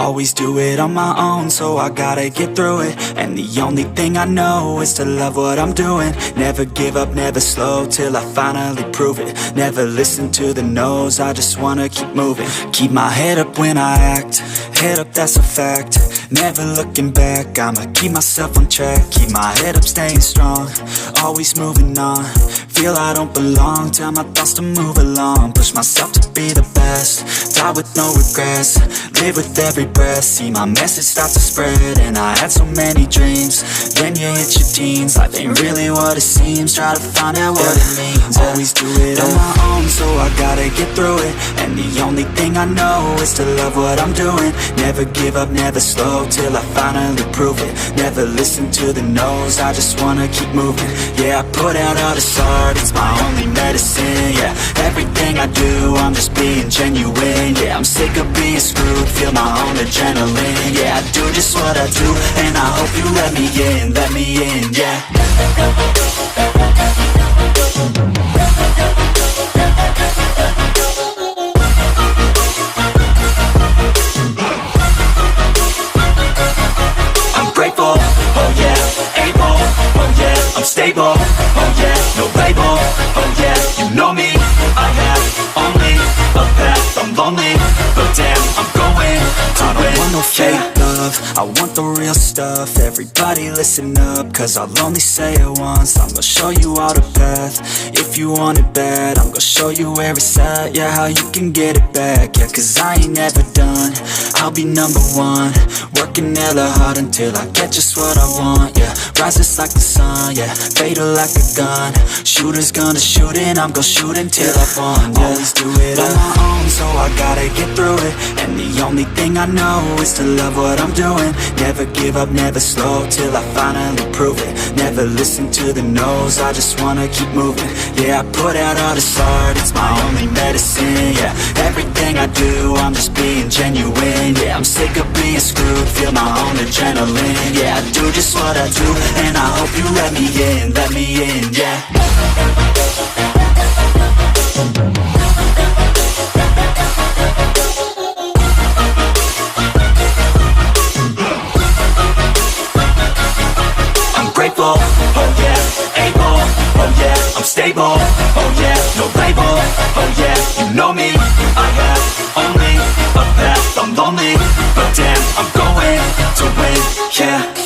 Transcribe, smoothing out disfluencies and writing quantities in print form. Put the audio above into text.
Always do it on my own, so I gotta get through it. And the only thing I know is to love what I'm doing. Never give up, never slow, till I finally prove it. Never listen to the no's, I just wanna keep moving. Keep my head up when I act, head up, that's a fact. Never looking back, I'ma keep myself on track. Keep my head up, staying strong, always moving on. Feel I don't belong, tell my thoughts to move along. Push myself to be the best, die with no regrets. Live with every breath, see my message start to spread. And I had so many dreams, then you hit your teens. Life ain't really what it seems, try to find out what it means. Always do it on my own, so I gotta get through it. And the only thing I know is to love what I'm doing. Never give up, never slow, till I finally prove it. Never listen to the no's, I just wanna keep moving. Yeah, I put out all this art, it's my only medicine. Yeah, everything I do, I'm just being genuine. Yeah, I'm sick of being screwed, feel my own adrenaline. Yeah, I do just what I do, and I hope you let me in, yeah. I'm grateful, oh yeah, able, oh yeah, I'm stable, oh yeah, no label, oh yeah, you know me, I have only a path, I'm lonely, but damn, I'm going to win. I don't want no fake love, I want the real stuff. Everybody listen up, cause I'll only say it once. I'm gonna show you all the path, if you want it bad. I'm gonna show you where it's at, yeah, how you can get it back. Yeah, cause I ain't never done, I'll be number one. Working hella hard until I get just what I want, yeah. Rises like the sun, yeah, fatal like a gun. Shooter's gonna shoot and I'm gonna shoot until I won, yeah. Always do it on my own, so I gotta get through it. And the only thing I know is to love what I'm doing. Never give up, never slow, till I finally prove it. Never listen to the no's, I just wanna keep moving. Yeah, I put out all this art, it's my only medicine. Yeah, everything I do, I'm just being genuine. Yeah, I'm sick of being screwed, feel my own adrenaline. Yeah, I do just what I do, and I hope you let me in, yeah. I'm grateful, oh yeah, able, oh yeah, I'm stable, oh yeah, no label, oh yeah, you know me, I have only a path, I'm lonely, but damn, I'm going to win, yeah.